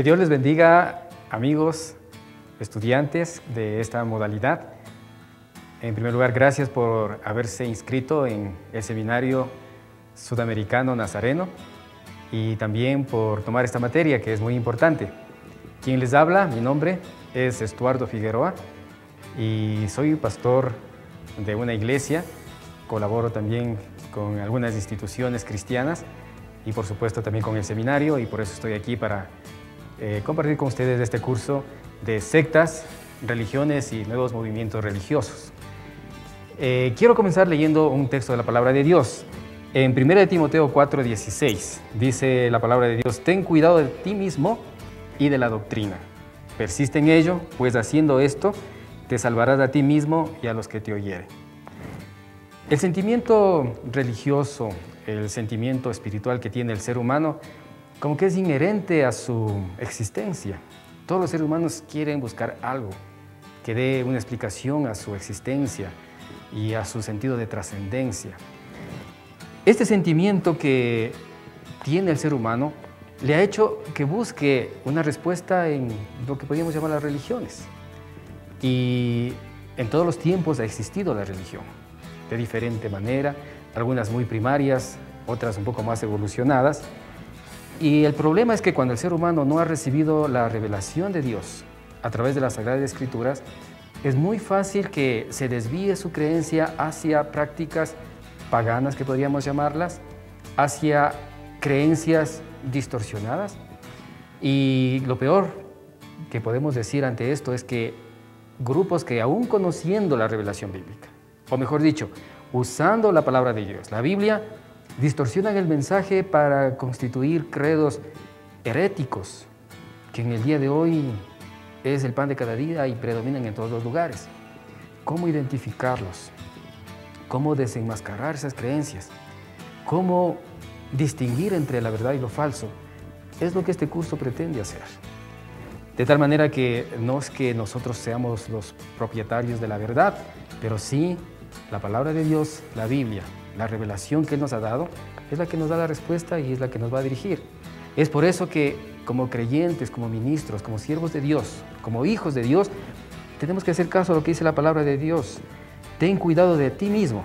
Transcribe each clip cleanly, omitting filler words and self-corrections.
Que Dios les bendiga, amigos, estudiantes de esta modalidad. En primer lugar, gracias por haberse inscrito en el Seminario Sudamericano Nazareno y también por tomar esta materia que es muy importante. Quien les habla, mi nombre es Estuardo Figueroa y soy pastor de una iglesia. Colaboro también con algunas instituciones cristianas y por supuesto también con el seminario, y por eso estoy aquí para compartir con ustedes este curso de sectas, religiones y nuevos movimientos religiosos. Quiero comenzar leyendo un texto de la palabra de Dios. En 1 Timoteo 4:16 dice la palabra de Dios: ten cuidado de ti mismo y de la doctrina. Persiste en ello, pues haciendo esto te salvarás a ti mismo y a los que te oyeren. El sentimiento religioso, el sentimiento espiritual que tiene el ser humano, como que es inherente a su existencia. Todos los seres humanos quieren buscar algo que dé una explicación a su existencia y a su sentido de trascendencia. Este sentimiento que tiene el ser humano le ha hecho que busque una respuesta en lo que podríamos llamar las religiones. Y en todos los tiempos ha existido la religión, de diferente manera, algunas muy primarias, otras un poco más evolucionadas. Y el problema es que cuando el ser humano no ha recibido la revelación de Dios a través de las Sagradas Escrituras, es muy fácil que se desvíe su creencia hacia prácticas paganas, que podríamos llamarlas, hacia creencias distorsionadas. Y lo peor que podemos decir ante esto es que grupos que, aún conociendo la revelación bíblica, o mejor dicho, usando la palabra de Dios, la Biblia, distorsionan el mensaje para constituir credos heréticos, que en el día de hoy es el pan de cada día y predominan en todos los lugares. ¿Cómo identificarlos? ¿Cómo desenmascarar esas creencias? ¿Cómo distinguir entre la verdad y lo falso? Es lo que este curso pretende hacer. De tal manera que no es que nosotros seamos los propietarios de la verdad, pero sí la palabra de Dios, la Biblia, la revelación que Él nos ha dado, es la que nos da la respuesta y es la que nos va a dirigir. Es por eso que como creyentes, como ministros, como siervos de Dios, como hijos de Dios, tenemos que hacer caso a lo que dice la palabra de Dios. Ten cuidado de ti mismo,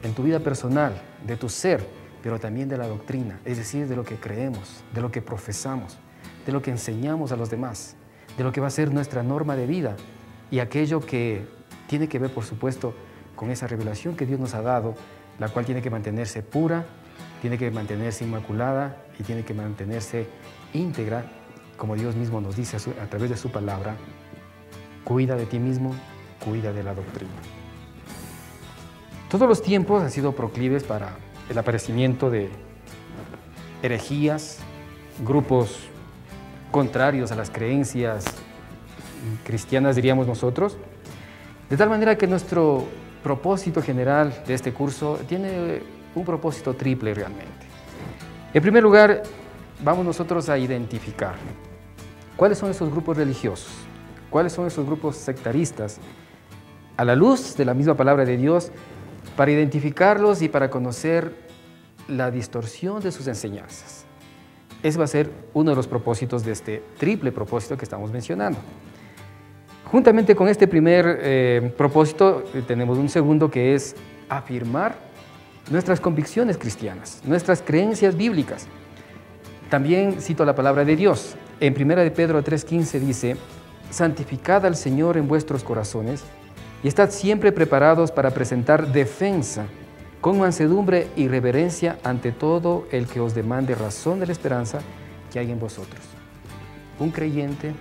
en tu vida personal, de tu ser, pero también de la doctrina, es decir, de lo que creemos, de lo que profesamos, de lo que enseñamos a los demás, de lo que va a ser nuestra norma de vida y aquello que tiene que ver, por supuesto, con esa revelación que Dios nos ha dado, la cual tiene que mantenerse pura, tiene que mantenerse inmaculada y tiene que mantenerse íntegra, como Dios mismo nos dice a través de su palabra: cuida de ti mismo, cuida de la doctrina. Todos los tiempos han sido proclives para el aparecimiento de herejías, grupos contrarios a las creencias cristianas, diríamos nosotros, de tal manera que nuestro propósito general de este curso tiene un propósito triple realmente. En primer lugar, vamos nosotros a identificar cuáles son esos grupos religiosos, cuáles son esos grupos sectaristas, a la luz de la misma palabra de Dios, para identificarlos y para conocer la distorsión de sus enseñanzas. Ese va a ser uno de los propósitos de este triple propósito que estamos mencionando. Juntamente con este primer propósito, tenemos un segundo, que es afirmar nuestras convicciones cristianas, nuestras creencias bíblicas. También cito la palabra de Dios. En 1 Pedro 3:15 dice: santificad al Señor en vuestros corazones y estad siempre preparados para presentar defensa con mansedumbre y reverencia ante todo el que os demande razón de la esperanza que hay en vosotros. Un creyente,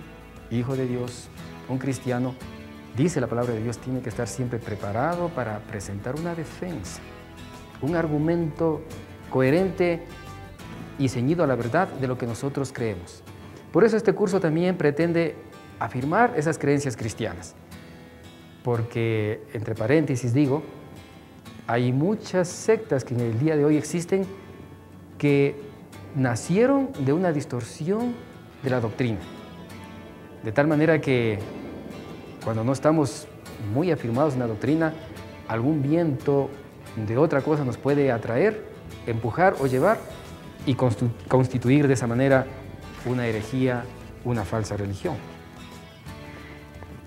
hijo de Dios, un cristiano, dice la palabra de Dios, tiene que estar siempre preparado para presentar una defensa, un argumento coherente y ceñido a la verdad de lo que nosotros creemos. Por eso este curso también pretende afirmar esas creencias cristianas, porque, entre paréntesis digo, hay muchas sectas que en el día de hoy existen que nacieron de una distorsión de la doctrina, de tal manera que cuando no estamos muy afirmados en la doctrina, algún viento de otra cosa nos puede atraer, empujar o llevar y constituir de esa manera una herejía una falsa religión.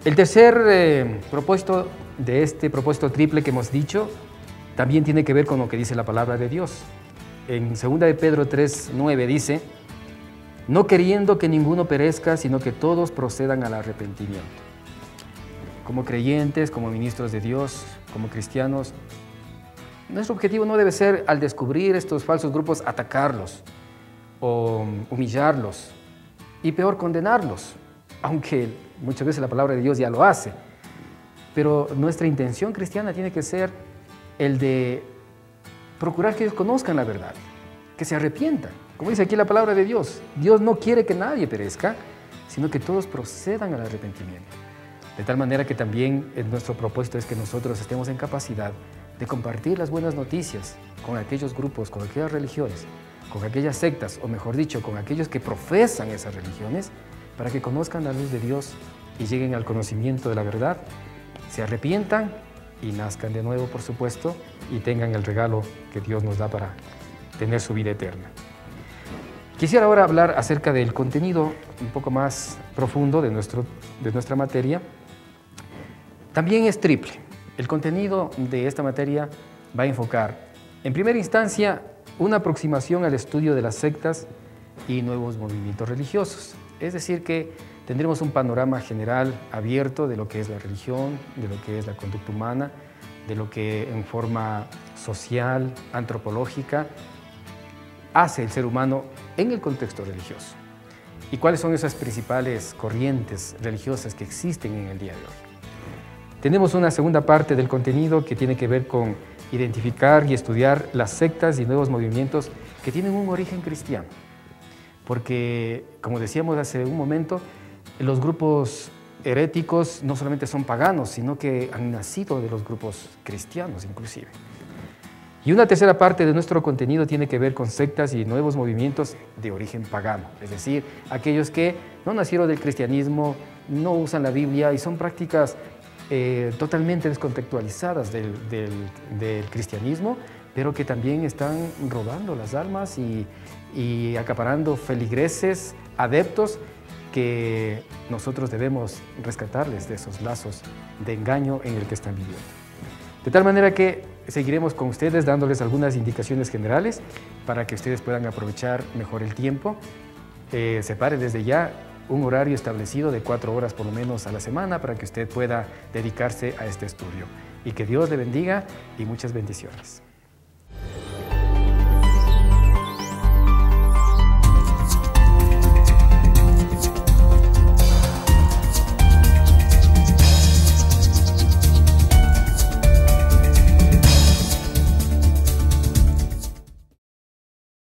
El tercer propósito de este propósito triple que hemos dicho también tiene que ver con lo que dice la palabra de Dios. En 2 de Pedro 3:9 dice: no queriendo que ninguno perezca, sino que todos procedan al arrepentimiento. Como creyentes, como ministros de Dios, como cristianos, nuestro objetivo no debe ser, al descubrir estos falsos grupos, atacarlos o humillarlos y peor, condenarlos, aunque muchas veces la palabra de Dios ya lo hace. Pero nuestra intención cristiana tiene que ser el de procurar que ellos conozcan la verdad, que se arrepientan. Como dice aquí la palabra de Dios, Dios no quiere que nadie perezca, sino que todos procedan al arrepentimiento. De tal manera que también nuestro propósito es que nosotros estemos en capacidad de compartir las buenas noticias con aquellos grupos, con aquellas religiones, con aquellas sectas, o mejor dicho, con aquellos que profesan esas religiones, para que conozcan la luz de Dios y lleguen al conocimiento de la verdad, se arrepientan y nazcan de nuevo, por supuesto, y tengan el regalo que Dios nos da para tener su vida eterna. Quisiera ahora hablar acerca del contenido un poco más profundo de nuestra materia. También es triple. El contenido de esta materia va a enfocar, en primera instancia, una aproximación al estudio de las sectas y nuevos movimientos religiosos. Es decir, que tendremos un panorama general abierto de lo que es la religión, de lo que es la conducta humana, de lo que en forma social, antropológica, hace el ser humano en el contexto religioso. ¿Y cuáles son esas principales corrientes religiosas que existen en el día de hoy? Tenemos una segunda parte del contenido que tiene que ver con identificar y estudiar las sectas y nuevos movimientos que tienen un origen cristiano. Porque, como decíamos hace un momento, los grupos heréticos no solamente son paganos, sino que han nacido de los grupos cristianos inclusive. Y una tercera parte de nuestro contenido tiene que ver con sectas y nuevos movimientos de origen pagano, es decir, aquellos que no nacieron del cristianismo, no usan la Biblia y son prácticas totalmente descontextualizadas del cristianismo, pero que también están robando las almas y acaparando feligreses, adeptos, que nosotros debemos rescatarles de esos lazos de engaño en el que están viviendo. De tal manera que seguiremos con ustedes dándoles algunas indicaciones generales para que ustedes puedan aprovechar mejor el tiempo. Separe desde ya un horario establecido de 4 horas por lo menos a la semana para que usted pueda dedicarse a este estudio. Y que Dios le bendiga y muchas bendiciones.